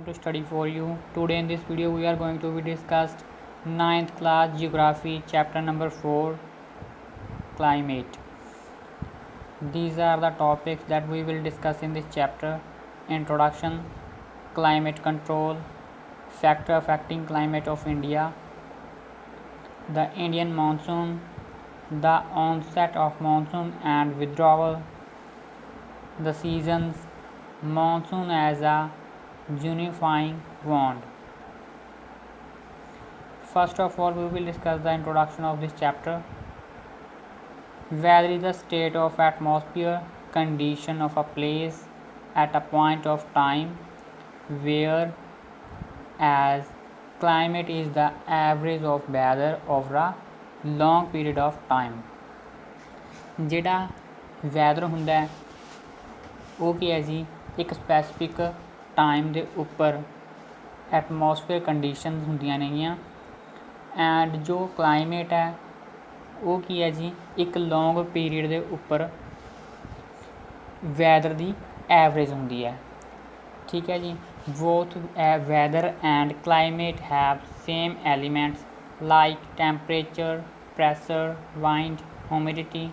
to study for you. Today in this video we are going to be discussed ninth class geography chapter number 4 climate. These are the topics that we will discuss in this chapter: introduction, climate control, factor affecting climate of India, the Indian monsoon, the onset of monsoon and withdrawal, the seasons, monsoon as a unifying bond. First of all, we will discuss the introduction of this chapter. Weather is the state of atmosphere condition of a place at a point of time, where as climate is the average of weather over a long period of time. ਜਿਹੜਾ weather ਹੁੰਦਾ ਉਹ ਕੀ ਹੈ ਜੀ, ਇੱਕ specific time ਦੇ ਉੱਪਰ atmosphere conditions ਹੁੰਦੀਆਂ ਨੇਗੀਆਂ। ਐਂਡ ਜੋ ਕਲਾਈਮੇਟ ਹੈ ਉਹ ਕੀ ਹੈ ਜੀ, ਇੱਕ ਲੌਂਗ ਪੀਰੀਅਡ ਦੇ ਉੱਪਰ ਵੈਦਰ ਦੀ ਐਵਰੇਜ ਹੁੰਦੀ ਹੈ। ਠੀਕ ਹੈ ਜੀ। Both weather and climate have same elements like temperature, pressure, wind, humidity,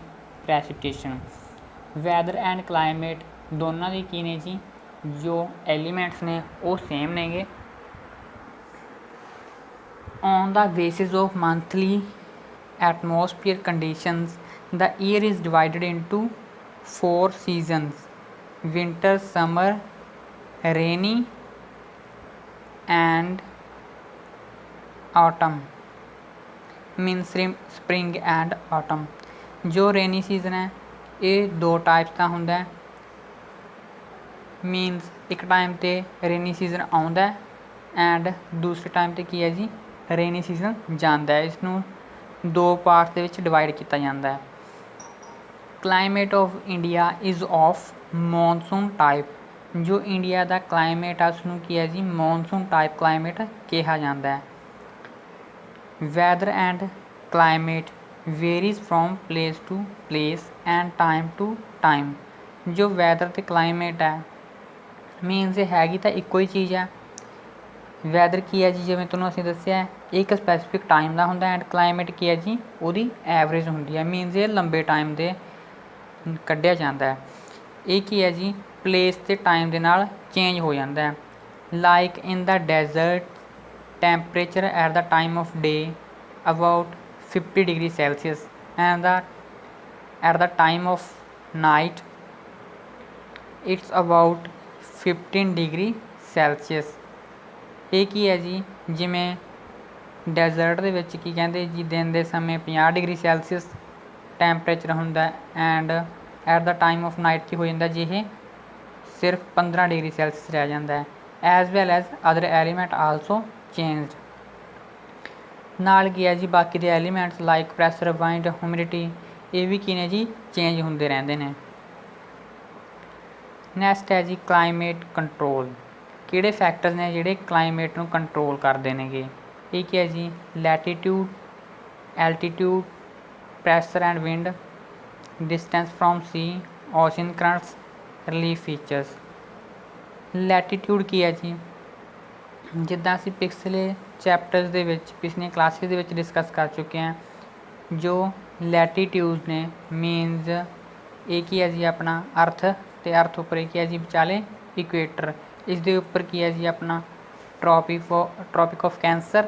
precipitation. Weather and climate ਦੋਨਾਂ ਦੇ ਕੀ ਨੇ ਜੀ, ਜੋ ਐਲੀਮੈਂਟਸ ਨੇ ਉਹ ਸੇਮ ਨੇਗੇ। On the basis of monthly atmosphere conditions, the year is divided into 4 seasons: winter, summer, rainy and autumn, means spring and autumn। जो rainy season है ये 2 टाइप्स का होंदा है, मीनस एक टाइम ते रेनी सीजन आउंदा है एंड दूसरे टाइम ते की है जी रेनी सीजन जांदा है। इसनूं 2 पार्ट्स ਦੇ ਵਿੱਚ ਡਿਵਾਈਡ ਕੀਤਾ ਜਾਂਦਾ ਹੈ। Climate of India is of monsoon type. ਜੋ ਇੰਡੀਆ ਦਾ ਕਲਾਈਮੇਟ ਆ ਉਸਨੂੰ ਕੀ ਹੈ ਜੀ, ਮੌਨਸੂਨ ਟਾਈਪ ਕਲਾਈਮੇਟ ਕਿਹਾ ਜਾਂਦਾ ਹੈ। Weather and climate varies from place to place and time to time. ਜੋ ਵੈਦਰ ਅਤੇ ਕਲਾਈਮੇਟ ਹੈ ਮੀਨਸ ਇਹ ਹੈਗੀ ਤਾਂ ਇੱਕੋ ਹੀ ਚੀਜ਼ ਹੈ। ਵੈਦਰ ਕੀ ਹੈ ਜੀ, ਜਿਵੇਂ ਤੁਹਾਨੂੰ ਅਸੀਂ ਦੱਸਿਆ ਇੱਕ ਸਪੈਸੀਫਿਕ ਟਾਈਮ ਦਾ ਹੁੰਦਾ ਐਂਡ ਕਲਾਈਮੇਟ ਕੀ ਹੈ ਜੀ, ਉਹਦੀ ਐਵਰੇਜ ਹੁੰਦੀ ਹੈ। ਮੀਨਸ ਇਹ ਲੰਬੇ ਟਾਈਮ ਦੇ ਕੱਢਿਆ ਜਾਂਦਾ ਹੈ। ਇਹ ਕੀ ਹੈ ਜੀ, ਪਲੇਸ ਅਤੇ ਟਾਈਮ ਦੇ ਨਾਲ ਚੇਂਜ ਹੋ ਜਾਂਦਾ ਹੈ। Like in the desert temperature at the time of day about 50 degree Celsius and at the time of night it's about 15 degree Celsius. ਇਹ ਕੀ ਹੈ ਜੀ, ਜਿਵੇਂ ਡੈਜ਼ਰਟ ਦੇ ਵਿੱਚ ਕੀ ਕਹਿੰਦੇ ਜੀ, ਦਿਨ ਦੇ ਸਮੇਂ 50 ਡਿਗਰੀ ਸੈਲਸੀਅਸ ਟੈਂਪਰੇਚਰ ਹੁੰਦਾ and at the time of night ਕੀ ਹੋ ਜਾਂਦਾ ਜੀ, ਇਹ ਸਿਰਫ 15 ਡਿਗਰੀ ਸੈਲਸੀਅਸ ਰਹਿ ਜਾਂਦਾ ਹੈ। As well as other element also changed. ਨਾਲ ਕੀ ਹੈ ਜੀ, ਬਾਕੀ ਦੇ elements like pressure, wind, humidity ਇਹ ਵੀ ਕੀ ਨੇ ਜੀ, ਚੇਂਜ ਹੁੰਦੇ ਰਹਿੰਦੇ ਨੇ। ਨੈਕਸਟ ਹੈ ਜੀ ਕਲਾਈਮੇਟ ਕੰਟਰੋਲ। ਕਿਹੜੇ ਫੈਕਟਰਸ ਨੇ ਜਿਹੜੇ ਕਲਾਈਮੇਟ ਨੂੰ ਕੰਟਰੋਲ ਕਰਦੇ ਨੇਗੇ। ਇਹ ਕੀ ਹੈ ਜੀ, latitude, altitude, pressure and wind, distance from sea, ocean currents, relief features. Latitude ਕੀ ਹੈ ਜੀ, ਜਿੱਦਾਂ ਅਸੀਂ ਪਿਛਲੇ ਚੈਪਟਰਸ ਦੇ ਵਿੱਚ ਪਿਛਲੀਆਂ ਕਲਾਸਿਸ ਦੇ ਵਿੱਚ ਡਿਸਕਸ ਕਰ ਚੁੱਕੇ ਹਾਂ। ਜੋ ਲੈਟੀਟਿਊਡ ਨੇ ਮੀਨਸ ਇਹ ਕੀ ਹੈ ਜੀ, ਆਪਣਾ ਅਰਥ ਅਤੇ ਅਰਥ ਉੱਪਰ ਇਹ ਕੀ ਹੈ ਜੀ ਵਿਚਾਲੇ ਇਕੁਏਟਰ। ਇਸ ਦੇ ਉੱਪਰ ਕੀ ਹੈ ਜੀ, ਆਪਣਾ ਟ੍ਰੋਪਿਕ ਆਫ ਕੈਂਸਰ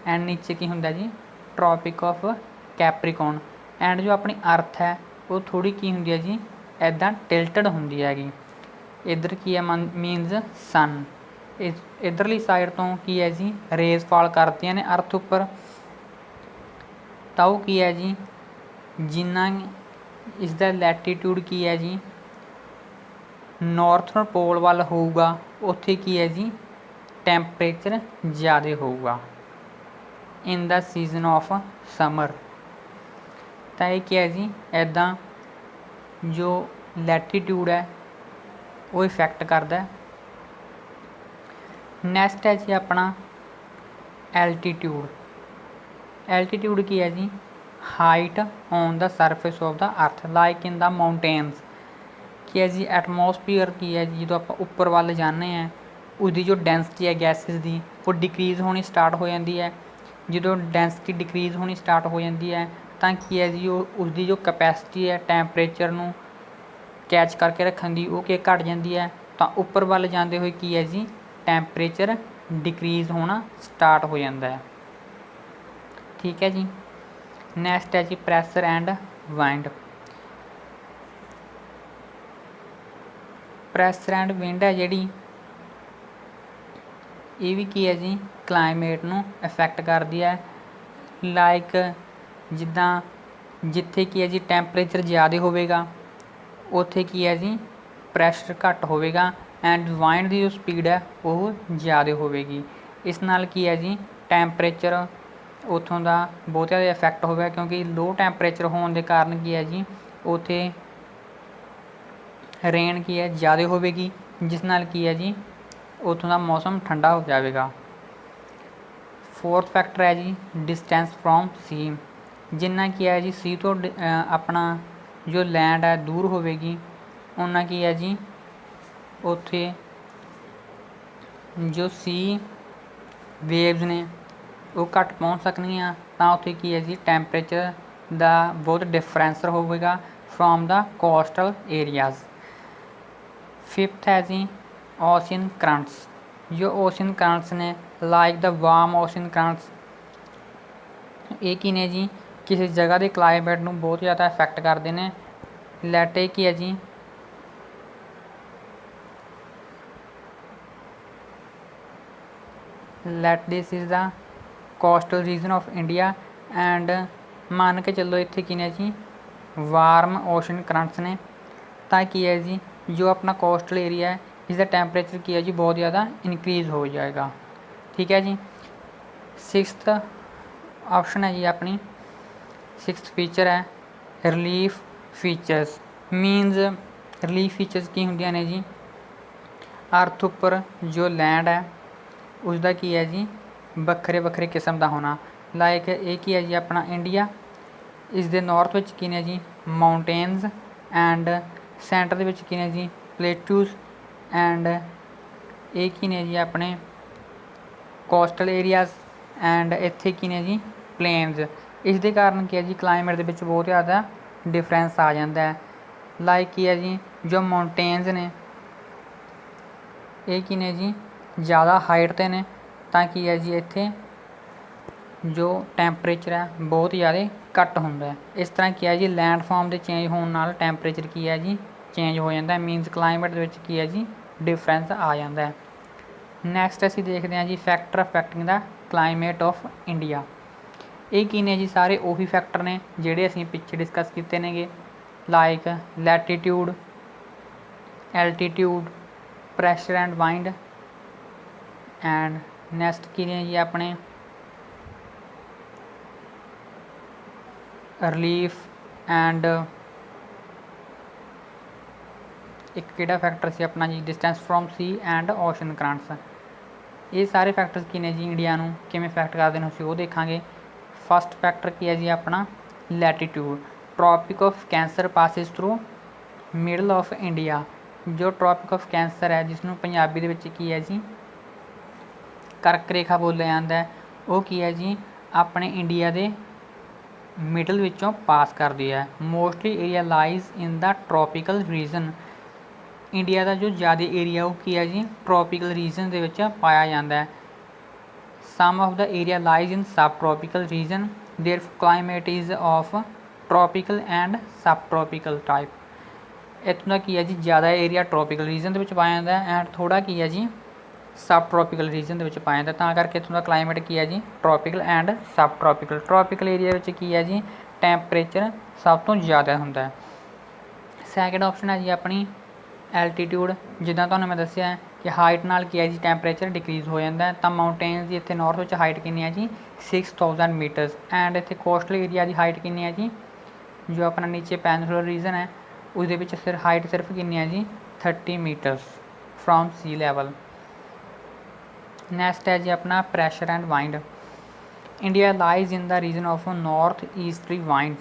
ਐਂਡ ਨੀਚੇ ਕੀ ਹੁੰਦਾ ਜੀ, ਟ੍ਰੋਪਿਕ ਆਫ ਕੈਪਰੀਕੋਨ। ਐਂਡ ਜੋ ਆਪਣੀ ਅਰਥ ਹੈ ਉਹ ਥੋੜ੍ਹੀ ਕੀ ਹੁੰਦੀ ਹੈ ਜੀ, ਇੱਦਾਂ ਟਿਲਟਡ ਹੁੰਦੀ ਹੈਗੀ। ਇੱਧਰ ਕੀ ਹੈ ਮੀਨਸ ਸਨ, ਇੱਧਰਲੀ ਸਾਈਡ ਤੋਂ ਕੀ ਹੈ ਜੀ, ਰੇਜ਼ ਫਾਲ ਕਰਦੀਆਂ ਨੇ ਅਰਥ ਉੱਪਰ। ਤਾਂ ਉਹ ਕੀ ਹੈ ਜੀ, ਜਿੰਨਾ ਇਸ ਦਾ ਲੈਟੀਟਿਊਡ ਕੀ ਹੈ ਜੀ, ਨੌਰਥਰਨ ਪੋਲ ਵੱਲ ਹੋਊਗਾ ਉੱਥੇ ਕੀ ਹੈ ਜੀ, ਟੈਂਪਰੇਚਰ ਜ਼ਿਆਦਾ ਹੋਊਗਾ ਇਨ ਦਾ ਸੀਜ਼ਨ ਆਫ ਸਮਰ। ਤਾਂ ਇਹ ਕੀ ਹੈ ਜੀ, ਇੱਦਾਂ ਜੋ ਲੈਟੀਟਿਊਡ ਹੈ ਉਹ ਇਫੈਕਟ ਕਰਦਾ। ਨੈਕਸਟ ਹੈ ਜੀ ਆਪਣਾ ਐਲਟੀਟਿਊਡ। ਐਲਟੀਟਿਊਡ ਕੀ ਹੈ ਜੀ, height on the surface of the earth like in the mountains. ਕੀ ਹੈ ਜੀ, ਐਟਮੋਸਫੀਅਰ ਕੀ ਹੈ ਜੀ, ਜਦੋਂ ਆਪਾਂ ਉੱਪਰ ਵੱਲ ਜਾਂਦੇ ਹਾਂ उसकी जो डेंसिटी है गैसेस की वो डिक्रीज़ होनी स्टार्ट हो जाती है। जो डेंसिटी डिक्रीज़ होनी स्टार्ट हो जाती है तो की है जी उसकी जो कैपेसिटी है टैंपरेचर नू कैच करके रखने की वो घट जाती है, तो उपर वाल जाते हुए की है जी टैंपरेचर डिक्रीज़ होना स्टार्ट हो जाता है। ठीक है जी। नैक्सट है जी pressure and wind. Pressure and wind है जी ये भी की है जी क्लाइमेट नू इफैक्ट करती है। लाइक जिदा जिथे की है जी टैंपरेचर ज़्यादा होगा उत्थे की है जी प्रैशर घट होगा एंड वाइंड की जो स्पीड है वो ज़्यादा होगी। इस नाल की है जी टैंपरेचर उतों का बहुत ज़्यादा इफैक्ट होगा, क्योंकि लो टैंपरेचर होने के कारण की है जी उत्थे रेन की है ज़्यादा होगी, जिस नाल की है जी उतों का मौसम ठंडा हो जाएगा। फोर्थ फैक्टर है जी डिस्टेंस फ्रॉम सी। जिन्ना की है जी सी तो अपना जो लैंड है दूर होगी उन्ना की है जी उत्थे जो सी वेव्स ने वो घट पहुँच सकनियाँ, तो उत्थे की है जी टैंपरेचर का बहुत डिफरेंस होगा from the coastal areas. Fifth है जी ओशियन करंट्स। जो ओशियन करंट्स ने like the warm ocean currents ये की ने जी किसी जगह के क्लाइमेट में बहुत ज़्यादा इफैक्ट करते हैं। लैट ये की है जी let this is the coastal region of India and मान के चलो इत्थे की ने जी वार्म ओशन करंट्स ने, ताकि है जी जो अपना कोस्टल एरिया है इसका टैंपरेचर की है जी बहुत ज़्यादा इंक्रीज़ हो जाएगा। ठीक है जी। सिक्स्थ ऑप्शन है जी अपनी सिक्स्थ फीचर है रिलीफ फीचर्स। मीनस रिलीफ फीचर्स की होंगे ने जी अर्थ उपर जो लैंड है उसका की है जी बखरे बखरे किस्म का होना। लाइक ये की है जी अपना इंडिया, इसके नॉर्थ विच की ने जी माउंटेन्स एंड सेंटर के की ने जी प्लेटूज एंड ये की ने जी अपने कोस्टल एरियाज एंड इत्थे की ने जी प्लेन्स। इस दे कारण की है जी क्लाइमेट के बहुत ज़्यादा डिफरेंस आ जाता है। लाइक की है जी जो माउंटेन्स ने ये की ने जी ज़्यादा हाइट ते ने, ताकि है जी इत्थे जो टैंपरेचर है बहुत ज़्यादा घट होंदा है। इस तरह की है जी लैंडफॉर्म के चेंज होने नाल टैंपरेचर की है जी चेंज हो जाता है। मीनस क्लाइमेट की है जी डिफरेंस आ जाता है। नैक्सट असीं देखते हैं जी factor affecting the climate of India. ये की ने जी सारे उही फैक्टर ने जिहड़े असीं पिछे डिस्कस किए नेगे, like latitude, altitude, pressure and wind and next की ने जी अपने रिलीफ एंड एक किहड़ा फैक्टर से अपना जी distance from sea and ocean currents. ये सारे फैक्टर्स की ने जी इंडिया नूं किवें इफैक्ट करते हैं असीं वो देखांगे। फस्ट फैक्टर की है जी अपना latitude. Tropic of cancer passes through middle of India. जो ट्रॉपिक ऑफ कैंसर है जिसनों पंजाबी दे विच की है जी करक रेखा बोलिया जाता है, वो की है जी अपने इंडिया के मिडल विचों पास करती है। Mostly area lies in the tropical region. India का जो ज़्यादा एरिया वो की है जी ट्रॉपिकल रीजन के विच पाया जाता है। Some of the area lies in sub tropical region their climate is of tropical and sub tropical type. इतों का की है जी ज़्यादा एरिया ट्रॉपिकल रीजन के पाया जाता है एंड थोड़ा की है जी सब ट्रॉपिकल रीजन के पाया जाता है, करके इतों का क्लाइमेट की है जी tropical and sub tropical. Tropical area की है जी टैंपरेचर सब तो ज़्यादा होंदा है। सैकेंड ऑप्शन है जी अपनी एल्टीट्यूड। जिदा तुहानूं मैं दस्सिया है कि हाइट नाल की है जी टैंपरेचर डिक्रीज़ हो जाता है। तो माउंटेन्स की इत्थे नॉर्थ विच हाइट कितनी है जी 6000 मीटर्स एंड इत्थे कोस्टल एरिया की हाइट कितनी है जी जो अपना नीचे पेनिनसुलर रीजन है उसदे विच फिर हाइट सिर्फ कितनी है जी 30 metres from sea level. Next है जी अपना pressure and wind. India lies in the region of north easterly wind.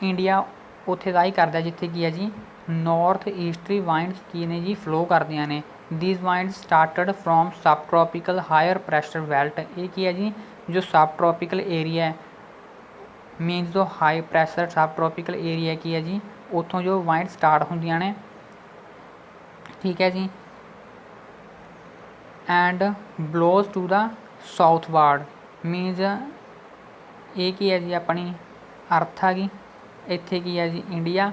India उत्थे लाई करता जिथे की है जी नॉर्थ ईस्टरी वाइंड्स की ने जी फ्लो करदियां ने। दीज वाइंड स्टार्टड फ्रॉम सब ट्रॉपिकल हायर प्रैशर बेल्ट। ये की है जी, जो सब ट्रॉपिकल एरिया है मीनस जो हाई प्रैशर सब ट्रॉपिकल एरिया की है जी, उतों जो वाइंड स्टार्ट होंदियां ने, ठीक है जी, and blows to the southward. Means ये की है जी अपनी अर्थ आ गई, इत्थे की है जी इंडिया,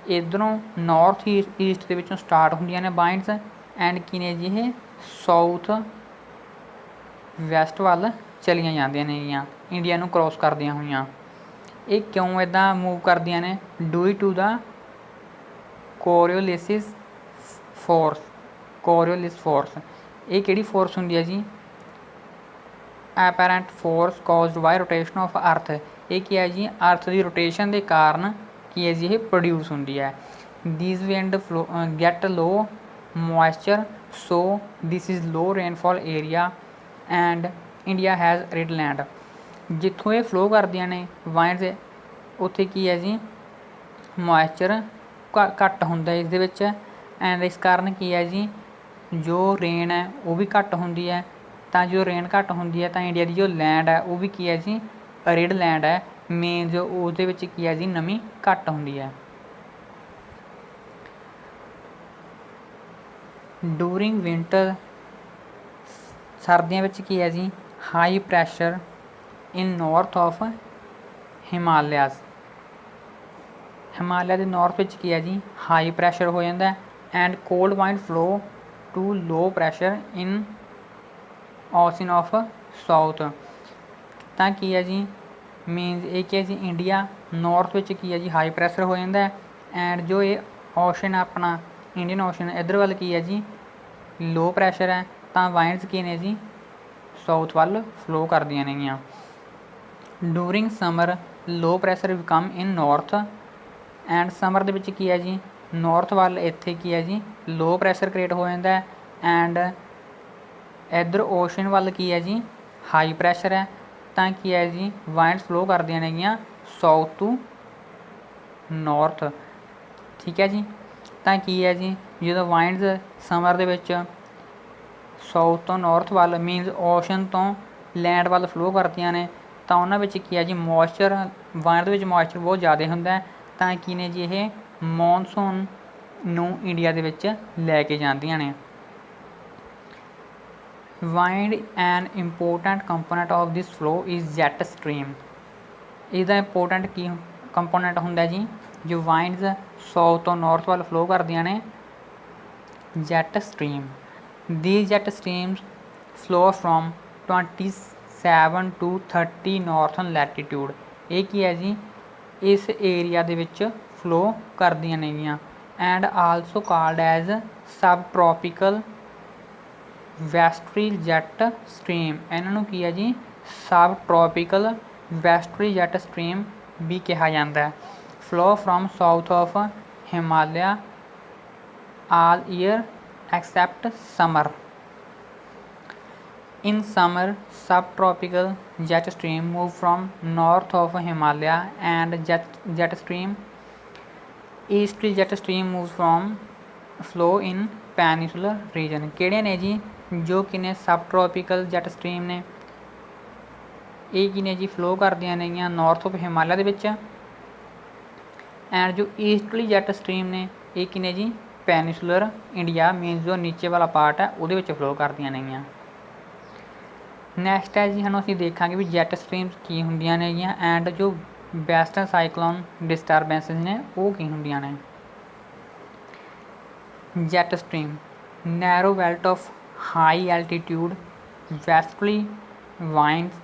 इधरों नॉर्थ ईस्ट के विचों स्टार्ट होंदियां ने वाइंड्स, एंड की ने जी ये साउथ वैसट वल चलियां जांदियां नेगियां, इंडिया नूं क्रॉस करदियां होईयां। ये क्यों इदां मूव करदियां ने? Due to the Coriolis force. Coriolis force ये किहड़ी फोर्स हुंदी है जी? Apparent force caused by rotation of earth. ये की है जी, अर्थ की रोटेशन के कारण की है जी ये प्रोड्यूस होंदी है। This wind flow get low moisture, so this is low rainfall area and India has red land. जिथों ये फ्लो करदियां ने वाइंड्स, उत्थे की है जी मॉइस्चर घट होंदा इस दे विच, एंड इस कारण की है जी जो रेन है वो भी घट होंदी है। तो जो रेन घट होंदी है तो इंडिया की जो लैंड है वो भी की है जी रेड लैंड है, मेन जो उसदे विच की है जी नमी घट होंदी है। डूरिंग विंटर सर्दियों में की है जी high pressure in north of Himalayas. Himalaya के नॉर्थ में की है जी हाई प्रैशर हो जाता है, and cold wind flow to low pressure in ocean of south. तो की है जी मीनस ये की है जी इंडिया नॉर्थ में की है जी हाई प्रैशर हो जाता है, एंड जो ये ओशन अपना इंडियन ओशन इधर वाल की है जी लो प्रैशर है, तो वाइंड्स की ने जी साउथ वाल फ्लो कर दियां नेगियां। During summer low pressure become in north, and summer दे विच की है जी नॉर्थ वाल इत्थे की है जी लो प्रैशर क्रिएट हो जाता है, एंड इधर ओशन वाल की है जी हाई प्रैशर है, तो की है जी वाइंड्स फ्लो कर दियां नेगियां साउथ टू नॉर्थ, ठीक है जी। तो की है जी जो वाइंड्स समर दे विच साउथ तो नॉर्थ वाल मीनस ओशन तो लैंड वाल फ्लो करदियां ने, तो उन्हां विच की है जी मॉइस्चर वाइंड विच मॉइस्चर बहुत ज़्यादा हुंदा है, तो की ने जी ये मॉनसून नूं इंडिया दे विच लैके जांदियां ने। Wind an important component of this flow is jet stream. इसका इंपोर्टेंट की कंपोनेंट हुंदा जी जो वाइंड्स साउथ तो नॉर्थ वाल फ्लो करदियां ने, jet stream. These jet streams flow from 27 to 30 northern latitude। ये की है जी इस एरिया दे विच फ्लो करदियां नेगियां, एंड आल्सो कॉल्ड एज सब ट्रॉपिकल वैस्टर्ली जैट स्ट्रीम। इन्हां नूं की है जी सब ट्रॉपिकल वैस्टर्ली जैट स्ट्रीम भी कहा जाता है। Flow from south of Himalaya all year except summer। In summer, subtropical jet stream move from north of Himalaya, and jet stream easterly jet stream moves from flow in peninsular region। किहड़े ने जी जो कि ने सब tropical jet stream ने, ये की ने जी फ्लो करदियां नेगियां नॉर्थ ऑफ हिमालय दे विच, एंड जो ईस्टली जैट स्ट्रीम ने ये की ने जी पेनिसुलर इंडिया मीनस जो नीचे वाला पार्ट है वो फ्लो करदियां नेगियां। नैक्सट है जी हम असीं देखांगे भी जैट स्ट्रीम्स की हुंदियां नेगियां, एंड जो वैसटर्न साइक्लोन डिस्टरबेंसिस ने वो की हुंदियां ने। Jet stream narrow belt of high altitude westerly winds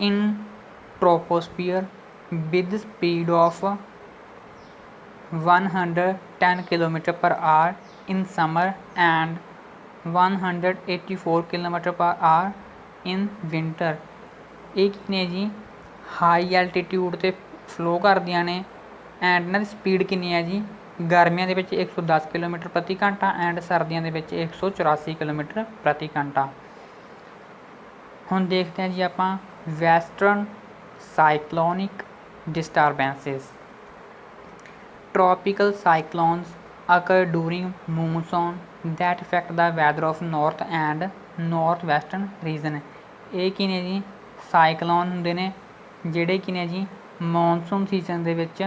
in troposphere with speed of 110 km per hour in summer and 184 km per hour in winter। ये की ने जी हाई एल्टीट्यूड ते फ्लो करदियां ने, एंड इन्हां दी स्पीड कितनी है जी गर्मियों के 110 किलोमीटर प्रति घंटा, एंड सर्दियों के 184 किलोमीटर प्रति घंटा। हुण देखते हैं जी आपां western cyclonic disturbances. Tropical cyclones occur during monsoon that affect the weather of north and northwestern region। ਇਹ ਕੀ ਨੇ ਜੀ ਸਾਈਕਲੋਨ ਹੁੰਦੇ ਨੇ ਜਿਹੜੇ ਕੀ ਨੇ ਜੀ ਮੌਨਸੂਨ ਸੀਜ਼ਨ ਦੇ ਵਿੱਚ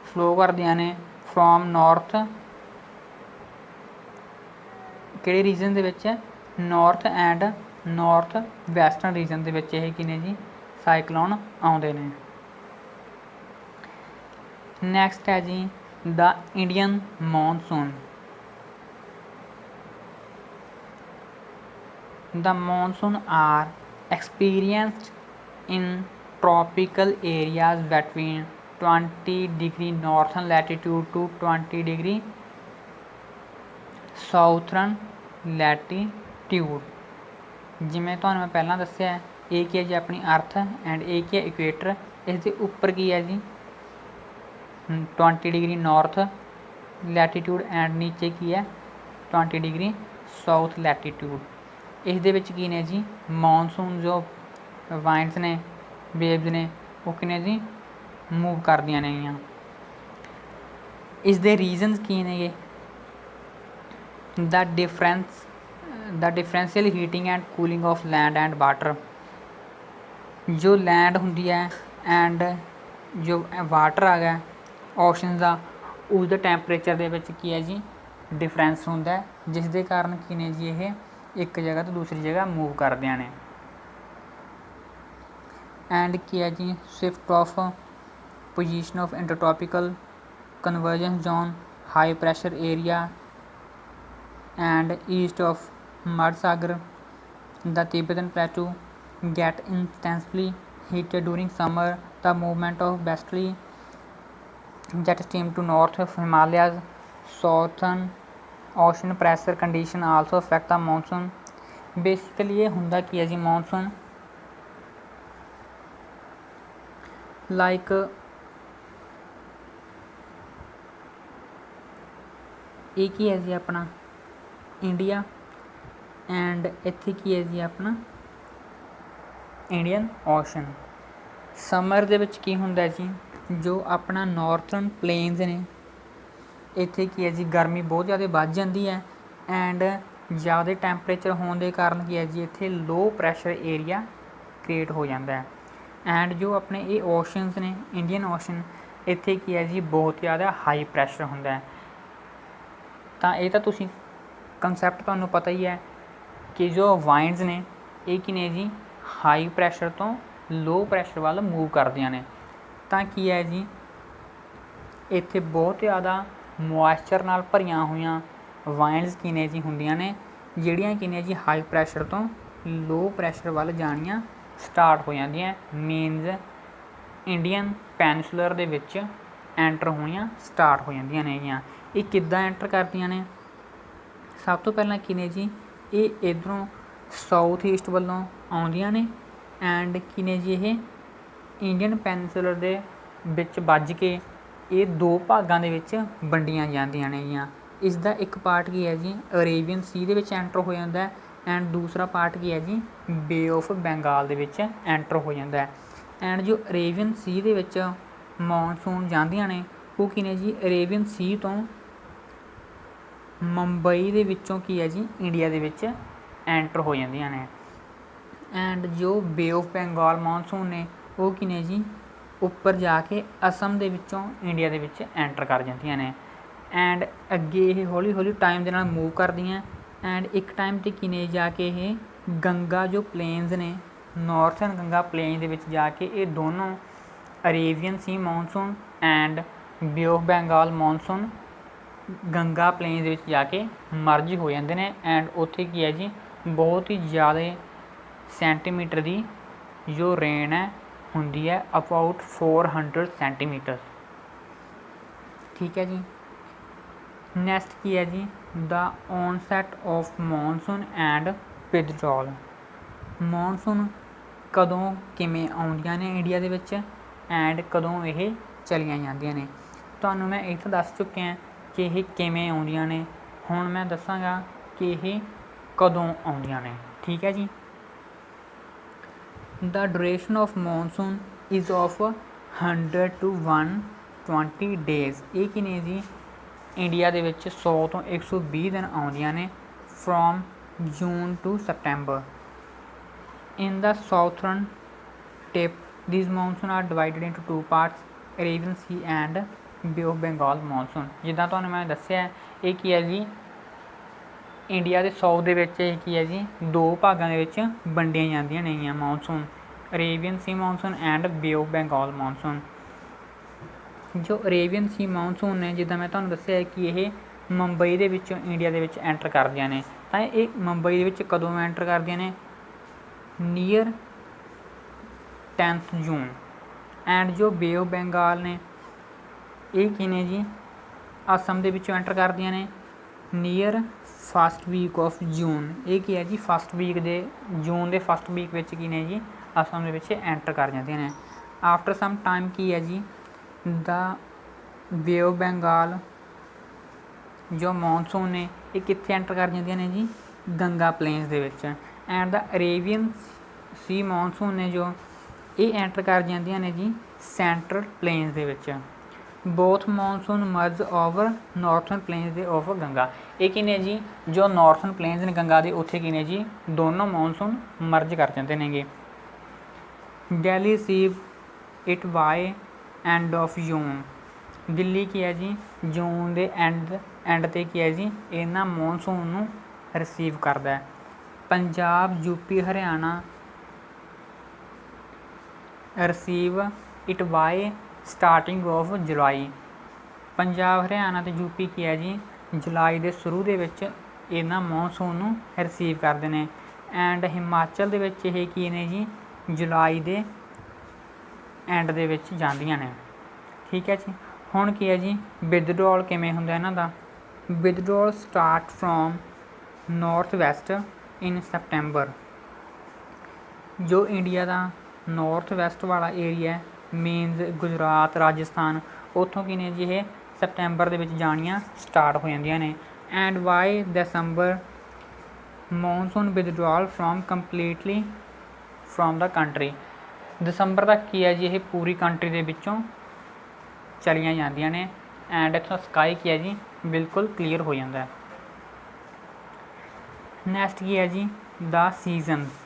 ਫਲੋ ਕਰਦੀਆਂ ਨੇ ਫਰੋਮ ਨਾਰਥ, ਕਿਹੜੇ ਰੀਜਨ ਦੇ ਵਿੱਚ north and north western region ਦੇ ਵਿੱਚ ਇਹ ਕੀ ਨੇ ਜੀ ਸਾਈਕਲੋਨ ਆਉਂਦੇ ਨੇ। ਨੈਕਸਟ ਹੈ ਜੀ the Indian monsoon. The monsoon are experienced in tropical areas between 20 degree northern latitude to 20 degree southern latitude। ਜਿਵੇਂ ਤੁਹਾਨੂੰ ਮੈਂ ਪਹਿਲਾਂ ਦੱਸਿਆ ਇਹ ਕੀ ਹੈ ਜੀ ਆਪਣੀ ਅਰਥ ਐਂਡ ਇਹ ਕੀ ਹੈ ਇਕੁਏਟਰ। ਇਸ ਦੇ ਉੱਪਰ ਕੀ ਹੈ ਜੀ 20 ਡਿਗਰੀ ਨਾਰਥ ਲੈਟੀਟਿਊਡ ਐਂਡ ਨੀਚੇ ਕੀ ਹੈ 20 ਡਿਗਰੀ ਸਾਊਥ ਲੈਟੀਟਿਊਡ। ਇਸ ਦੇ ਵਿੱਚ ਕੀ ਨੇ ਜੀ ਮੌਨਸੂਨ ਜੋ ਵਾਈਂਡਸ ਨੇ ਵੇਵਜ਼ ਨੇ ਉਹ ਕਿਨੇ ਜੀ ਮੂਵ ਕਰਦੀਆਂ ਨੇਗੀਆਂ। ਇਸ ਦੇ ਰੀਜ਼ਨਸ ਕੀ ਨੇਗੇ ਦਾ differential heating and cooling of land and water. ਜੋ ਲੈਂਡ ਹੁੰਦੀ ਹੈ ਐਂਡ ਜੋ ਵਾਟਰ ਆ ਗਿਆ ਓਸ਼ਨ ਦਾ ਉਸਦੇ ਟੈਂਪਰੇਚਰ ਦੇ ਵਿੱਚ ਕੀ ਹੈ ਜੀ ਡਿਫਰੈਂਸ ਹੁੰਦਾ ਜਿਸ ਦੇ ਕਾਰਨ ਕੀ ਨੇ ਜੀ ਇਹ ਇੱਕ ਜਗ੍ਹਾ ਤੋਂ ਦੂਸਰੀ ਜਗ੍ਹਾ ਮੂਵ ਕਰਦਿਆਂ ਨੇ। ਐਂਡ ਕੀ ਹੈ ਜੀ shift of position of intertropical convergence zone high pressure area and east of Madagascar the Tibetan plateau get intensely heated during summer। The movement of westerly jet stream to north of Himalayas, southern ocean pressure condition also affect the monsoon। basically ये ਹੁੰਦਾ ਕੀ ਹੈ ਜੀ monsoon like ਇਹ ਕੀ ਹੈ ਜੀ ਆਪਣਾ India and ਇੱਥੇ ਕੀ ਹੈ ਜੀ ਆਪਣਾ ਇੰਡੀਅਨ ਓਸ਼ਨ। ਸਮਰ ਦੇ ਵਿੱਚ ਕੀ ਹੁੰਦਾ ਜੀ ਜੋ ਆਪਣਾ ਨਾਰਥਰਨ ਪਲੇਨਸ ਨੇ ਇੱਥੇ ਕੀ ਹੈ ਜੀ ਗਰਮੀ ਬਹੁਤ ਜ਼ਿਆਦਾ ਵੱਧ ਜਾਂਦੀ ਹੈ ਐਂਡ ਜ਼ਿਆਦਾ ਟੈਂਪਰੇਚਰ ਹੋਣ ਦੇ ਕਾਰਨ ਕੀ ਹੈ ਜੀ ਇੱਥੇ ਲੋ ਪ੍ਰੈਸ਼ਰ ਏਰੀਆ ਕ੍ਰੀਏਟ ਹੋ ਜਾਂਦਾ ਹੈ। ਐਂਡ ਜੋ ਆਪਣੇ ਇਹ ਓਸ਼ਨਸ ਨੇ ਇੰਡੀਅਨ ਓਸ਼ਨ ਇੱਥੇ ਕੀ ਹੈ ਜੀ ਬਹੁਤ ਜ਼ਿਆਦਾ ਹਾਈ ਪ੍ਰੈਸ਼ਰ ਹੁੰਦਾ ਹੈ। ਤਾਂ ਇਹ ਤਾਂ ਤੁਸੀਂ ਕੰਸੈਪਟ ਤੁਹਾਨੂੰ ਪਤਾ ਹੀ ਹੈ ਕਿ ਜੋ ਵਾਈਂਡਸ ਨੇ ਇਹ ਕੀ ਨੇ ਜੀ ਹਾਈ ਪ੍ਰੈਸ਼ਰ ਤੋਂ ਲੋ ਪ੍ਰੈਸ਼ਰ ਵੱਲ ਮੂਵ ਕਰਦੀਆਂ ਨੇ। ਤਾਂ ਕੀ ਹੈ ਜੀ ਇੱਥੇ ਬਹੁਤ ਜ਼ਿਆਦਾ ਮੋਇਸਚਰ ਨਾਲ ਭਰੀਆਂ ਹੋਈਆਂ ਵਾਈਂਡਸ ਕੀ ਨੇ ਜੀ ਹੁੰਦੀਆਂ ਨੇ ਜਿਹੜੀਆਂ ਕੀ ਨੇ ਜੀ ਹਾਈ ਪ੍ਰੈਸ਼ਰ ਤੋਂ ਲੋ ਪ੍ਰੈਸ਼ਰ ਵੱਲ ਜਾਣੀਆਂ ਸਟਾਰਟ ਹੋ ਜਾਂਦੀਆਂ ਮੀਨਜ਼ ਇੰਡੀਅਨ ਪੈਨਸੂਲਰ ਦੇ ਵਿੱਚ ਐਂਟਰ ਹੋਣੀਆਂ ਸਟਾਰਟ ਹੋ ਜਾਂਦੀਆਂ ਨੇਗੀਆਂ। ਇਹ ਕਿੱਦਾਂ ਐਂਟਰ ਕਰਦੀਆਂ ਨੇ ਸਭ ਤੋਂ ਪਹਿਲਾਂ ਕੀ ਨੇ ਜੀ ਇਹ ਇੱਧਰੋਂ ਸਾਊਥ ਈਸਟ ਵੱਲੋਂ ਆਉਂਦੀਆਂ ਨੇ ਐਂਡ ਕੀ ਨੇ ਜੀ ਇਹ ਇੰਡੀਅਨ ਪੈਨਸੂਲਰ ਦੇ ਵਿੱਚ ਵੱਜ ਕੇ ਇਹ ਦੋ ਭਾਗਾਂ ਦੇ ਵਿੱਚ ਵੰਡੀਆਂ ਜਾਂਦੀਆਂ ਨੇਗੀਆਂ। ਇਸ ਦਾ ਇੱਕ ਪਾਰਟ ਕੀ ਹੈ ਜੀ ਅਰੇਬੀਅਨ ਸੀ ਦੇ ਵਿੱਚ ਐਂਟਰ ਹੋ ਜਾਂਦਾ ਐਂਡ ਦੂਸਰਾ ਪਾਰਟ ਕੀ ਹੈ ਜੀ ਬੇ ਆਫ ਬੰਗਾਲ ਦੇ ਵਿੱਚ ਐਂਟਰ ਹੋ ਜਾਂਦਾ ਐਂਡ ਜੋ ਅਰੇਬੀਅਨ ਸੀ ਦੇ ਵਿੱਚ ਮੌਨਸੂਨ ਜਾਂਦੀਆਂ ਨੇ ਉਹ ਕੀ ਨੇ ਜੀ ਅਰੇਬੀਅਨ ਸੀ ਤੋਂ ਮੁੰਬਈ ਦੇ ਵਿੱਚੋਂ ਕੀ ਹੈ ਜੀ ਇੰਡੀਆ ਦੇ ਵਿੱਚ ਐਂਟਰ ਹੋ ਜਾਂਦੀਆਂ ਨੇ ਐਂਡ ਜੋ ਬੇ ਆਫ ਬੰਗਾਲ ਮੌਨਸੂਨ ਨੇ ਉਹ ਕੀ ਨੇ ਜੀ ਉੱਪਰ ਜਾ ਕੇ ਅਸਮ ਦੇ ਵਿੱਚੋਂ ਇੰਡੀਆ ਦੇ ਵਿੱਚ ਐਂਟਰ ਕਰ ਜਾਂਦੀਆਂ ਨੇ ਐਂਡ ਅੱਗੇ ਇਹ ਹੌਲੀ ਹੌਲੀ ਟਾਈਮ ਦੇ ਨਾਲ ਮੂਵ ਕਰਦੀਆਂ ਐਂਡ ਇੱਕ ਟਾਈਮ 'ਤੇ ਕੀ ਨੇ ਜਾ ਕੇ ਇਹ ਗੰਗਾ ਜੋ ਪਲੇਨਸ ਨੇ ਨਾਰਥਰਨ ਗੰਗਾ ਪਲੇਨ ਦੇ ਵਿੱਚ ਜਾ ਕੇ ਇਹ ਦੋਨੋਂ Arabian sea monsoon and bay of Bengal monsoon Ganga plain ਦੇ ਵਿੱਚ ਜਾ ਕੇ ਮਰਜ ਹੋ ਜਾਂਦੇ ਨੇ ਐਂਡ ਉੱਥੇ ਕੀ ਹੈ ਜੀ ਬਹੁਤ ਹੀ ਜ਼ਿਆਦਾ ਸੈਂਟੀਮੀਟਰ ਦੀ ਜੋ ਰੇਨ ਹੈ ਹੁੰਦੀ ਹੈ ਅਬਾਊਟ 400 ਸੈਂਟੀਮੀਟਰ। ਠੀਕ ਹੈ ਜੀ ਨੈਕਸਟ ਕੀ ਹੈ ਜੀ ਦਾ ਔਨਸੈਟ of monsoon and withdrawal. Monsoon ਕਦੋਂ ਕਿਵੇਂ ਆਉਂਦੀਆਂ ਨੇ ਇੰਡੀਆ ਦੇ ਵਿੱਚ ਐਂਡ ਕਦੋਂ ਇਹ ਚਲੀਆਂ ਜਾਂਦੀਆਂ ਨੇ। ਤੁਹਾਨੂੰ ਮੈਂ ਇੱਥੇ ਦੱਸ ਚੁੱਕਿਆ ਕਿ ਇਹ ਕਿਵੇਂ ਆਉਂਦੀਆਂ ਨੇ ਹੁਣ ਮੈਂ ਦੱਸਾਂਗਾ ਕਿ ਇਹ ਕਦੋਂ ਆਉਂਦੀਆਂ ਨੇ। ਠੀਕ ਹੈ ਜੀ the duration of monsoon is of 100 to 120 days। ਇਹ ਕੀ ਨੇ ਜੀ ਇੰਡੀਆ ਦੇ ਵਿੱਚ 100 ਤੋਂ 120 ਦਿਨ ਆਉਂਦੀਆਂ ਨੇ from June to September. In the southern tip these monsoon are divided into two parts, Arabian Sea and Bay of Bengal monsoon। ਜਿੱਦਾਂ ਤੁਹਾਨੂੰ ਮੈਂ ਦੱਸਿਆ ਇਹ ਕੀ ਹੈ ਜੀ, ਇੰਡੀਆ ਦੇ ਸਾਊਥ ਦੇ ਵਿੱਚ ਇਹ ਕੀ ਹੈ ਜੀ, ਦੋ ਭਾਗਾਂ ਦੇ ਵਿੱਚ ਵੰਡੀਆਂ ਜਾਂਦੀਆਂ ਨੇਗੀਆਂ monsoon, Arabian sea monsoon and bay of Bengal monsoon. ਜੋ ਅਰੇਬੀਅਨ ਸੀ ਮੌਨਸੂਨ ਨੇ, ਜਿੱਦਾਂ ਮੈਂ ਤੁਹਾਨੂੰ ਦੱਸਿਆ ਕਿ ਇਹ ਮੁੰਬਈ ਦੇ ਵਿੱਚੋਂ ਇੰਡੀਆ ਦੇ ਵਿੱਚ ਐਂਟਰ ਕਰਦੀਆਂ ਨੇ। ਤਾਂ ਇਹ ਮੁੰਬਈ ਦੇ ਵਿੱਚ ਕਦੋਂ ਐਂਟਰ ਕਰਦੀਆਂ ਨੇ, ਨੀਅਰ 10th ਜੂਨ। ਐਂਡ ਜੋ ਬੇ ਆਫ ਬੰਗਾਲ ਨੇ ਇਹ ਕੀ ਨੇ ਜੀ, ਅਸਮ ਦੇ ਵਿੱਚੋਂ ਐਂਟਰ ਕਰਦੀਆਂ ਨੇ ਨੀਅਰ ਫਸਟ ਵੀਕ ਆਫ ਜੂਨ। ਇਹ ਕੀ ਹੈ ਜੀ, ਫਸਟ ਵੀਕ ਦੇ ਜੂਨ ਦੇ ਫਸਟ ਵੀਕ ਵਿੱਚ ਕੀ ਨੇ ਜੀ, ਅਸਮ ਦੇ ਵਿੱਚ ਐਂਟਰ ਕਰ ਜਾਂਦੀਆਂ ਨੇ। ਆਫਟਰ ਸਮ ਟਾਈਮ ਕੀ ਹੈ ਜੀ, ਦਾ ਬੇ ਆਫ ਬੰਗਾਲ ਜੋ ਮੌਨਸੂਨ ਨੇ ਇਹ ਕਿੱਥੇ ਐਂਟਰ ਕਰ ਜਾਂਦੀਆਂ ਨੇ ਜੀ, ਗੰਗਾ ਪਲੇਨਸ ਦੇ ਵਿੱਚ। And the Arabian sea monsoon ਨੇ ਜੋ ਇਹ ਐਂਟਰ ਕਰ ਜਾਂਦੀਆਂ ਨੇ ਜੀ ਸੈਂਟਰਲ ਪਲੇਨਸ ਦੇ ਵਿੱਚ। Both monsoon merge over northern plains ਦੇ ਓਵਰ ਗੰਗਾ। ਇਹ ਕੀ ਨੇ ਜੀ, ਜੋ ਨਾਰਥਰਨ ਪਲੇਨਸ ਨੇ ਗੰਗਾ ਦੇ, ਉੱਥੇ ਕੀ ਨੇ ਜੀ, ਦੋਨੋਂ ਮੌਨਸੂਨ ਮਰਜ ਕਰ ਜਾਂਦੇ ਨੇਗੇ। Delhi receive it by end of June. Delhi ਕੀ ਹੈ ਜੀ, ਜੂਨ ਦੇ ਐਂਡ 'ਤੇ ਕੀ ਹੈ ਜੀ, ਇਹਨਾਂ ਮੌਨਸੂਨ ਨੂੰ ਰਿਸੀਵ ਕਰਦਾ ਹੈ। Punjab UP Haryana receive it by starting of July. Punjab Haryana ਅਤੇ ਯੂਪੀ ਕੀ ਹੈ ਜੀ, ਜੁਲਾਈ ਦੇ ਸ਼ੁਰੂ ਦੇ ਵਿੱਚ ਇਹਨਾਂ ਮੌਨਸੂਨ ਨੂੰ ਰਿਸੀਵ ਕਰਦੇ ਨੇ। ਐਂਡ ਹਿਮਾਚਲ ਦੇ ਵਿੱਚ ਇਹ ਕੀ ਨੇ ਜੀ, ਜੁਲਾਈ ਦੇ ਐਂਡ ਦੇ ਵਿੱਚ ਜਾਂਦੀਆਂ ਨੇ। ਠੀਕ ਹੈ ਜੀ। ਹੁਣ ਕੀ ਹੈ ਜੀ, ਵਿਦਡਰੋਲ ਕਿਵੇਂ ਹੁੰਦਾ ਇਹਨਾਂ ਦਾ, withdrawal start from north West ਇਨ ਸਪਟੈਂਬਰ। ਜੋ ਇੰਡੀਆ ਦਾ ਨਾਰਥ ਵੈਸਟ ਵਾਲਾ ਏਰੀਆ ਮੀਨਜ਼ ਗੁਜਰਾਤ, ਰਾਜਸਥਾਨ, ਉੱਥੋਂ ਕੀ ਨੇ ਜੀ ਇਹ ਸਪਟੈਂਬਰ ਦੇ ਵਿੱਚ ਜਾਣੀਆਂ ਸਟਾਰਟ ਹੋ ਜਾਂਦੀਆਂ ਨੇ। And by December monsoon withdrawal from completely from the country. ਦਸੰਬਰ ਤੱਕ ਕੀ ਹੈ ਜੀ, ਇਹ ਪੂਰੀ ਕੰਟਰੀ ਦੇ ਵਿੱਚੋਂ ਚਲੀਆਂ ਜਾਂਦੀਆਂ ਨੇ। ਐਂਡ ਇੱਥੋਂ ਸਕਾਈ ਕੀ ਹੈ ਜੀ, ਬਿਲਕੁਲ ਕਲੀਅਰ ਹੋ ਜਾਂਦਾ ਹੈ। ਨੈਕਸਟ ਕੀ ਹੈ ਜੀ, ਦਾ ਸੀਜ਼ਨਸ।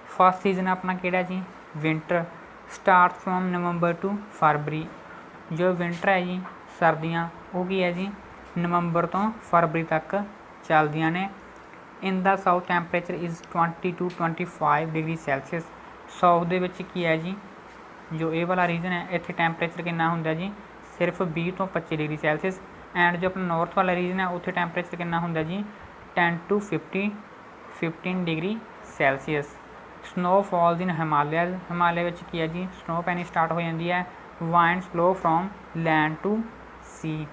ਫਸਟ ਸੀਜ਼ਨ ਆਪਣਾ ਕਿਹੜਾ ਜੀ, winter. Start from November to February. ਜੋ ਵਿੰਟਰ ਹੈ ਜੀ, ਸਰਦੀਆਂ, ਉਹ ਕੀ ਹੈ ਜੀ, ਨਵੰਬਰ ਤੋਂ ਫਰਵਰੀ ਤੱਕ ਚੱਲਦੀਆਂ ਨੇ। In the south temperature is 20 to 25 degree Celsius. South ਦੇ ਵਿੱਚ ਕੀ ਹੈ ਜੀ, ਜੋ ਇਹ ਵਾਲਾ ਰੀਜਨ ਹੈ, ਇੱਥੇ ਟੈਂਪਰੇਚਰ ਕਿੰਨਾ ਹੁੰਦਾ ਜੀ, ਸਿਰਫ 20 ਤੋਂ 25 ਡਿਗਰੀ ਸੈਲਸੀਅਸ। ਐਂਡ ਜੋ ਆਪਣਾ ਨਾਰਥ ਵਾਲਾ ਰੀਜਨ ਹੈ, ਉੱਥੇ ਟੈਂਪਰੇਚਰ ਕਿੰਨਾ ਹੁੰਦਾ ਜੀ, 10 to 15 degree Celsius. Snow falls in Himalayas. Himalaya ਵਿੱਚ ਕੀ ਹੈ ਜੀ, ਸਨੋ ਪੈਣੀ ਸਟਾਰਟ ਹੋ ਜਾਂਦੀ ਹੈ। Winds flow from land to sea.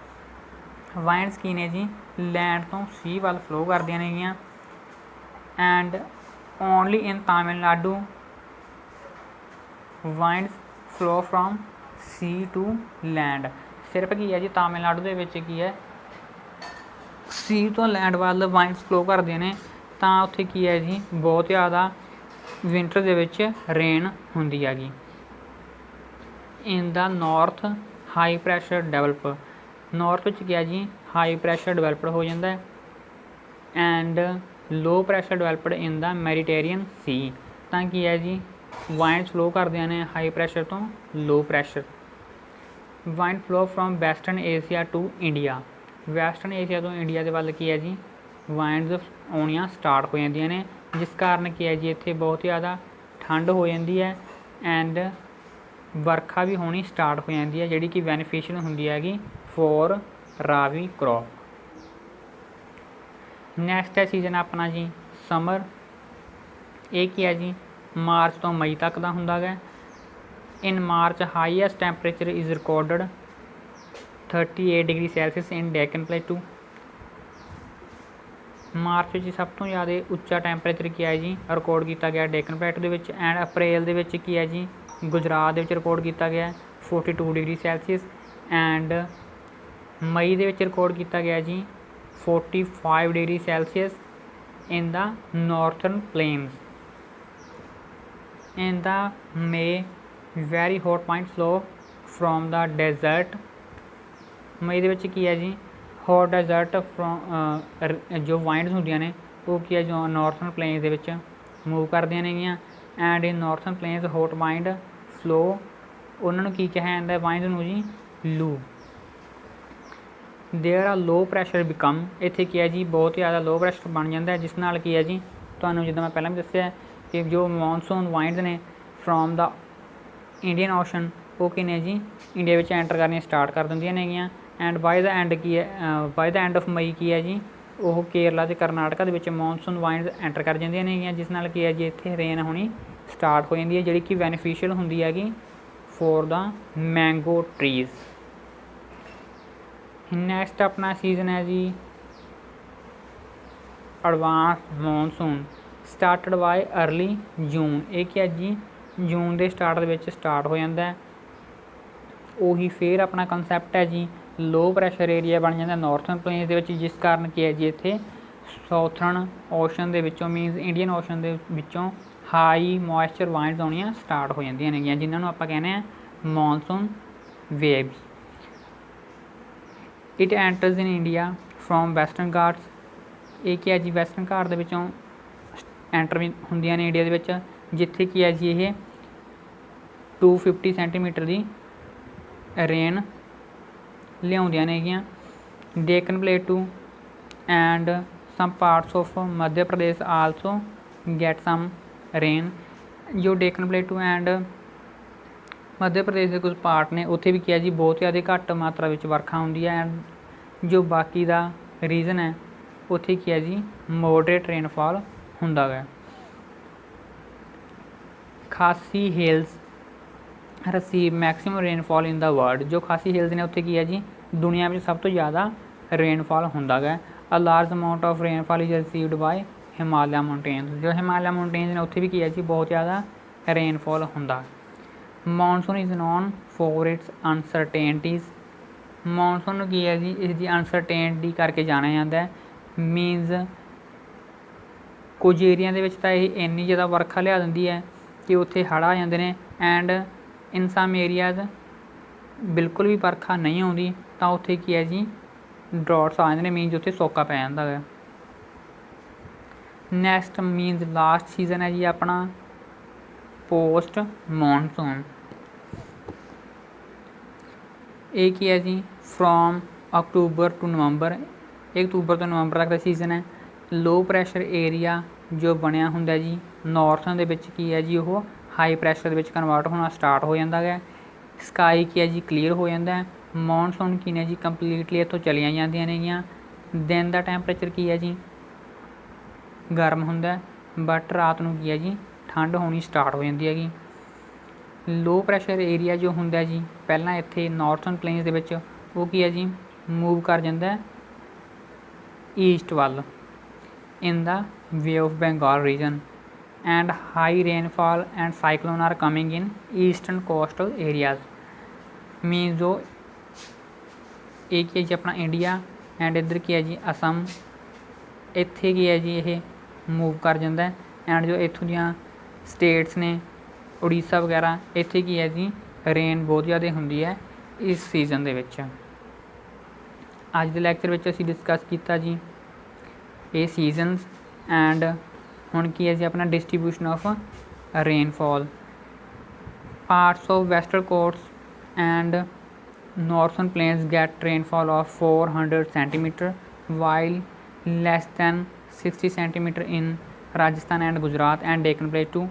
Winds ਕੀ ਨੇ ਜੀ, ਲੈਂਡ ਤੋਂ ਸੀ ਵੱਲ ਫਲੋ ਕਰਦੀਆਂ ਨੇਗੀਆਂ। And only in Tamil Nadu winds flow from sea to land. ਸਿਰਫ ਕੀ ਹੈ ਜੀ, ਤਾਮਿਲਨਾਡੂ ਦੇ ਵਿੱਚ ਕੀ ਹੈ, ਸੀ ਤੋਂ ਲੈਂਡ ਵੱਲ ਵਾਈਨਸ ਫਲੋ ਕਰਦੀਆਂ ਨੇ। ਤਾਂ ਉੱਥੇ ਕੀ ਹੈ ਜੀ, ਬਹੁਤ ਜ਼ਿਆਦਾ ਵਿੰਟਰ ਦੇ ਵਿੱਚ ਰੇਨ ਹੁੰਦੀ ਹੈਗੀ। In the north high pressure develop. North ਵਿੱਚ ਕੀ ਹੈ ਜੀ, ਹਾਈ ਪ੍ਰੈਸ਼ਰ ਡਿਵੈਲਪਡ ਹੋ ਜਾਂਦਾ ਹੈ। And low pressure developed in the Mediterranean sea. ਤਾਂ ਕੀ ਹੈ ਜੀ, ਵਾਈਨਸ ਫਲੋ ਕਰਦੀਆਂ ਨੇ ਹਾਈ ਪ੍ਰੈਸ਼ਰ ਤੋਂ low pressure. Wind flow from western Asia to India. Western Asia ਤੋਂ ਇੰਡੀਆ ਦੇ ਵੱਲ ਕੀ ਹੈ ਜੀ, ਵਾਈਨਸ ਆਉਣੀਆਂ ਸਟਾਰਟ ਹੋ ਜਾਂਦੀਆਂ ਨੇ, ਜਿਸ ਕਾਰਨ ਕੀ ਹੈ ਜੀ, ਇੱਥੇ ਬਹੁਤ ਜ਼ਿਆਦਾ ਠੰਡ ਹੋ ਜਾਂਦੀ ਹੈ। ਐਂਡ ਵਰਖਾ ਵੀ ਹੋਣੀ ਸਟਾਰਟ ਹੋ ਜਾਂਦੀ ਹੈ, ਜਿਹੜੀ ਕਿ ਬੈਨੀਫੀਸ਼ੀਅਲ ਹੁੰਦੀ ਹੈਗੀ ਫੋਰ ਰਾਵੀ ਕਰੋਪ। ਨੈਕਸਟ ਹੈ ਸੀਜ਼ਨ ਆਪਣਾ ਜੀ ਸਮਰ। ਇਹ ਕੀ ਹੈ ਜੀ, ਮਾਰਚ ਤੋਂ ਮਈ ਤੱਕ ਦਾ ਹੁੰਦਾ ਗਾ। In March highest temperature is recorded 38 degree Celsius in Deccan plateau. March ਵਿੱਚ ਸਭ ਤੋਂ ਜ਼ਿਆਦਾ ਉੱਚਾ ਟੈਂਪਰੇਚਰ ਕੀ ਹੈ ਜੀ, ਰਿਕਾਰਡ ਕੀਤਾ ਗਿਆ ਡੈਕਨ ਪਲੇਟੂ ਦੇ ਵਿੱਚ। ਐਂਡ ਅਪ੍ਰੈਲ ਦੇ ਵਿੱਚ ਕੀ ਹੈ ਜੀ, ਗੁਜਰਾਤ ਦੇ ਵਿੱਚ ਰਿਕਾਰਡ ਕੀਤਾ ਗਿਆ 42 ਡਿਗਰੀ ਸੈਲਸੀਅਸ। ਐਂਡ ਮਈ ਦੇ ਵਿੱਚ ਰਿਕਾਰਡ ਕੀਤਾ ਗਿਆ ਜੀ 45 degree Celsius in the northern plains. In the May very hot winds flow from the desert ਮਈ ਦੇ ਵਿੱਚ ਕੀ ਹੈ ਜੀ, ਹੌਟ ਡੈਜ਼ਰਟ ਫਰੋਮ ਜੋ ਵਾਈਂਡਸ ਹੁੰਦੀਆਂ ਨੇ ਉਹ ਕੀ ਹੈ ਜੋ ਨਾਰਥਰਨ ਪਲੇਨਸ ਦੇ ਵਿੱਚ ਮੂਵ ਕਰਦੀਆਂ ਨੇਗੀਆਂ। And in northern planes hot wind flow, ਉਹਨਾਂ ਨੂੰ ਕੀ ਕਿਹਾ ਜਾਂਦਾ ਵਾਈਂਡ ਨੂੰ ਜੀ, ਲੂ। ਦੇਅਰ ਆ ਲੋ ਪ੍ਰੈਸ਼ਰ ਬਿਕਮ, ਇੱਥੇ ਕੀ ਹੈ ਜੀ ਬਹੁਤ ਜ਼ਿਆਦਾ ਲੋ ਪ੍ਰੈਸ਼ਰ ਬਣ ਜਾਂਦਾ ਜਿਸ ਨਾਲ ਕੀ ਹੈ ਜੀ ਤੁਹਾਨੂੰ ਜਿੱਦਾਂ ਮੈਂ ਪਹਿਲਾਂ ਵੀ ਦੱਸਿਆ ਕਿ ਜੋ ਮੌਨਸੂਨ ਵਾਈਂਡਸ ਨੇ ਫਰੋਮ ਦਾ ਇੰਡੀਅਨ ਓਸ਼ਨ ਉਹ ਕੀ ਨੇ ਜੀ ਇੰਡੀਆ ਵਿੱਚ ਐਂਟਰ ਕਰਨੀਆਂ ਸਟਾਰਟ ਕਰ ਦਿੰਦੀਆਂ ਨੇਗੀਆਂ। ਐਂਡ ਬਾਏ ਦਾ ਐਂਡ ਕੀ ਹੈ, ਬਾਏ ਦਾ ਐਂਡ ਆਫ ਮਈ ਕੀ ਹੈ ਜੀ ਉਹ ਕੇਰਲਾ ਅਤੇ ਕਰਨਾਟਕਾ ਦੇ ਵਿੱਚ ਮੌਨਸੂਨ ਵਾਈਂਡਸ ਐਂਟਰ ਕਰ ਜਾਂਦੀਆਂ ਨੇਗੀਆਂ ਜਿਸ ਨਾਲ ਕੀ ਹੈ ਜੀ ਇੱਥੇ ਰੇਨ ਹੋਣੀ ਸਟਾਰਟ ਹੋ ਜਾਂਦੀ ਹੈ ਜਿਹੜੀ ਕਿ ਬੈਨੀਫਿਸ਼ੀਅਲ ਹੁੰਦੀ ਹੈਗੀ for the mango trees. Next ਆਪਣਾ ਸੀਜ਼ਨ ਹੈ ਜੀ advance monsoon started by early June, ਇਹ ਕੀ ਹੈ ਜੀ ਜੂਨ ਦੇ ਸਟਾਰਟ ਦੇ ਵਿੱਚ ਸਟਾਰਟ ਹੋ ਜਾਂਦਾ। ਉਹੀ ਫਿਰ ਆਪਣਾ ਕੰਸੈਪਟ ਹੈ ਜੀ ਲੋ ਪ੍ਰੈਸ਼ਰ ਏਰੀਆ ਬਣ ਜਾਂਦਾ ਨਾਰਥਰਨ ਪਲੇਨਸ ਦੇ ਵਿੱਚ ਜਿਸ ਕਾਰਨ ਕੀ ਹੈ ਜੀ ਇੱਥੇ ਸਾਊਥਰਨ ਓਸ਼ਨ ਦੇ ਵਿੱਚੋਂ ਮੀਨਸ ਇੰਡੀਅਨ ਓਸ਼ਨ ਦੇ ਵਿੱਚੋਂ ਹਾਈ ਮੋਇਸਚਰ ਵਾਈਂਡਸ ਆਉਣੀਆਂ ਸਟਾਰਟ ਹੋ ਜਾਂਦੀਆਂ ਨੇਗੀਆਂ ਜਿਨ੍ਹਾਂ ਨੂੰ ਆਪਾਂ ਕਹਿੰਦੇ ਹਾਂ monsoon waves. It enters in India from western Ghats, ਇਹ ਕੀ ਹੈ ਜੀ ਵੈਸਟਰਨ ਘਾਟ ਦੇ ਵਿੱਚੋਂ ਐਂਟਰ ਵੀ ਹੁੰਦੀਆਂ ਨੇ ਇੰਡੀਆ ਦੇ ਵਿੱਚ ਜਿੱਥੇ ਕੀ ਹੈ ਜੀ ਇਹ 250 ਸੈਂਟੀਮੀਟਰ ਦੀ ਰੇਨ ਲਿਆਉਂਦੀਆਂ ਨੇਗੀਆਂ। Deccan plateau and some parts of Madhya Pradesh also get some rain, ਜੋ ਡੇਕਨ ਪਲੇਟੂ ਐਂਡ ਮੱਧ ਪ੍ਰਦੇਸ਼ ਦੇ ਕੁਝ ਪਾਰਟ ਨੇ ਉੱਥੇ ਵੀ ਕੀ ਹੈ ਜੀ ਬਹੁਤ ਜ਼ਿਆਦਾ ਘੱਟ ਮਾਤਰਾ ਵਿੱਚ ਵਰਖਾ ਹੁੰਦੀ ਹੈ। ਐਂਡ ਜੋ ਬਾਕੀ ਦਾ ਰੀਜਨ ਹੈ ਉੱਥੇ ਕੀ ਹੈ ਜੀ ਮੋਡਰੇਟ ਰੇਨਫਾਲ ਹੁੰਦਾ ਗਾ। ਖਾਸੀ ਹਿਲਸ ਰਸੀਵ ਮੈਕਸਿਮਮ ਰੇਨਫਾਲ ਇਨ ਦਾ ਵਰਲਡ, ਜੋ ਖਾਸੀ ਹਿਲਸ ਨੇ ਉੱਥੇ ਕੀ ਹੈ ਜੀ ਦੁਨੀਆ ਵਿੱਚ ਸਭ ਤੋਂ ਜ਼ਿਆਦਾ ਰੇਨਫਾਲ ਹੁੰਦਾ ਗਾ। A large amount of rainfall is received by Himalaya mountains, ਜੋ ਹਿਮਾਲਿਆ ਮਾਊਂਟੇਨਸ ਨੇ ਉੱਥੇ ਵੀ ਕੀ ਹੈ ਜੀ ਬਹੁਤ ਜ਼ਿਆਦਾ ਰੇਨਫਾਲ ਹੁੰਦਾ। Monsoon is known for its uncertainties, monsoon ਨੂੰ ਕੀ ਹੈ ਜੀ ਇਸ ਦੀ ਅਨਸਰਟੇਨਟੀ ਕਰਕੇ ਜਾਣਿਆ ਜਾਂਦਾ ਮੀਨਸ ਕੁਝ ਏਰੀਆ ਦੇ ਵਿੱਚ ਤਾਂ ਇਹ ਇੰਨੀ ਜ਼ਿਆਦਾ ਵਰਖਾ ਲਿਆ ਦਿੰਦੀ ਹੈ ਕਿ ਉੱਥੇ ਹੜ੍ਹ ਆ ਜਾਂਦੇ ਨੇ। ਐਂਡ ਇਨ ਸਮ ਏਰੀਆਜ਼ ਬਿਲਕੁਲ ਵੀ ਵਰਖਾ ਨਹੀਂ ਆਉਂਦੀ ਤਾਂ ਉੱਥੇ ਕੀ ਹੈ ਜੀ ਡਰੌਟਸ ਆ ਜਾਂਦੇ ਨੇ ਮੀਨਸ ਉੱਥੇ ਸੋਕਾ ਪੈ ਜਾਂਦਾ ਹੈ। ਨੈਕਸਟ ਮੀਨਸ ਲਾਸਟ ਸੀਜ਼ਨ ਹੈ ਜੀ ਆਪਣਾ ਪੋਸਟ ਮੌਨਸੂਨ, ਇਹ ਕੀ ਹੈ ਜੀ ਫਰੋਮ ਅਕਤੂਬਰ ਟੂ ਨਵੰਬਰ, ਇਹ ਅਕਤੂਬਰ ਤੋਂ ਨਵੰਬਰ ਤੱਕ ਦਾ ਸੀਜ਼ਨ ਹੈ। ਲੋ ਪ੍ਰੈਸ਼ਰ ਏਰੀਆ ਜੋ ਬਣਿਆ ਹੁੰਦਾ ਜੀ ਨਾਰਥਨ ਦੇ ਵਿੱਚ ਕੀ ਹੈ ਜੀ ਉਹ ਹਾਈ ਪ੍ਰੈਸ਼ਰ ਦੇ ਵਿੱਚ ਕਨਵਰਟ ਹੋਣਾ ਸਟਾਰਟ ਹੋ ਜਾਂਦਾ ਹੈ। ਸਕਾਈ ਕੀ ਹੈ ਜੀ ਕਲੀਅਰ ਹੋ ਜਾਂਦਾ। ਮੌਨਸੂਨ ਕੀ ਨੇ ਜੀ ਕੰਪਲੀਟਲੀ ਇੱਥੋਂ ਚਲੀਆਂ ਜਾਂਦੀਆਂ ਨੇਗੀਆਂ। ਦਿਨ ਦਾ ਟੈਂਪਰੇਚਰ ਕੀ ਹੈ ਜੀ ਗਰਮ ਹੁੰਦਾ ਬਟ ਰਾਤ ਨੂੰ ਕੀ ਹੈ ਜੀ ਠੰਡ ਹੋਣੀ ਸਟਾਰਟ ਹੋ ਜਾਂਦੀ ਹੈਗੀ। ਲੋ ਪ੍ਰੈਸ਼ਰ ਏਰੀਆ ਜੋ ਹੁੰਦਾ ਜੀ ਪਹਿਲਾਂ ਇੱਥੇ ਨਾਰਥਰਨ ਪਲੇਨਸ ਦੇ ਵਿੱਚ ਉਹ ਕੀ ਹੈ ਜੀ ਮੂਵ ਕਰ ਜਾਂਦਾ ਈਸਟ ਵੱਲ in the bay of Bengal region and high rainfall and cyclone are coming in eastern coastal areas, means ਜੋ ਇਹ ਕੀ ਹੈ ਜੀ ਆਪਣਾ ਇੰਡੀਆ ਐਂਡ ਇੱਧਰ ਕੀ ਹੈ ਜੀ ਅਸਮ, ਇੱਥੇ ਕੀ ਹੈ ਜੀ ਇਹ ਮੂਵ ਕਰ ਜਾਂਦਾ। ਐਂਡ ਜੋ ਇੱਥੋਂ ਦੀਆਂ ਸਟੇਟਸ ਨੇ ਉੜੀਸਾ ਵਗੈਰਾ ਇੱਥੇ ਕੀ ਹੈ ਜੀ ਰੇਨ ਬਹੁਤ ਜ਼ਿਆਦਾ ਹੁੰਦੀ ਹੈ ਇਸ ਸੀਜ਼ਨ ਦੇ ਵਿੱਚ। ਅੱਜ ਦੇ ਲੈਕਚਰ ਵਿੱਚ ਅਸੀਂ ਡਿਸਕਸ ਕੀਤਾ ਜੀ ਇਹ ਸੀਜ਼ਨਸ ਐਂਡ ਹੁਣ ਕੀ ਹੈ ਜੀ ਆਪਣਾ distribution of rainfall. Parts of western cost and northern plains get rainfall of 400 centimeter while less than 60 centimeter in Rajasthan and Gujarat and Deccan Plateau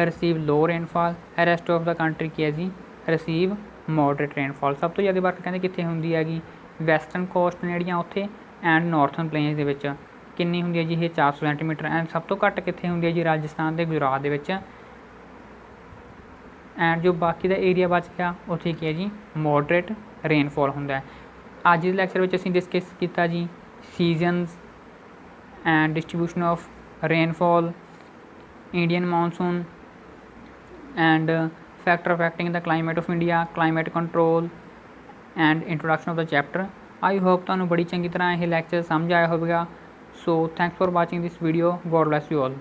receive low rainfall। rest of the country ਕੀ ਹੈ ਜੀ receive moderate rainfall। ਸਭ ਤੋਂ ਜ਼ਿਆਦਾ ਵਰਖਾ ਕਹਿੰਦੇ ਕਿੱਥੇ ਹੁੰਦੀ ਹੈਗੀ ਵੈਸਟਰਨ ਕੋਸਟ ਨੇੜੀਆਂ ਉੱਥੇ ਐਂਡ ਨਾਰਥਰਨ ਪਲੇਨਸ ਦੇ ਵਿੱਚ ਕਿੰਨੀ ਹੁੰਦੀ ਹੈ ਜੀ ਇਹ 400 ਸੈਂਟੀਮੀਟਰ। ਐਂਡ ਸਭ ਤੋਂ ਘੱਟ ਕਿੱਥੇ ਹੁੰਦੀ ਹੈ ਜੀ ਰਾਜਸਥਾਨ ਅਤੇ ਗੁਜਰਾਤ ਦੇ ਵਿੱਚ। ਐਂਡ ਜੋ ਬਾਕੀ ਦਾ ਏਰੀਆ ਬਚ ਗਿਆ ਉੱਥੇ ਕੀ ਹੈ ਜੀ ਮੋਡਰੇਟ ਰੇਨਫਾਲ ਹੁੰਦਾ। ਅੱਜ ਦੇ ਲੈਕਚਰ ਵਿੱਚ ਅਸੀਂ ਡਿਸਕਸ ਕੀਤਾ ਜੀ seasons and distribution of rainfall, Indian monsoon and factor affecting the climate of India, climate control and introduction of the chapter. I hope ਤੁਹਾਨੂੰ ਬੜੀ ਚੰਗੀ ਤਰ੍ਹਾਂ ਇਹ ਲੈਕਚਰ ਸਮਝ ਆਇਆ ਹੋਵੇਗਾ। So thanks for watching this video. God bless you all.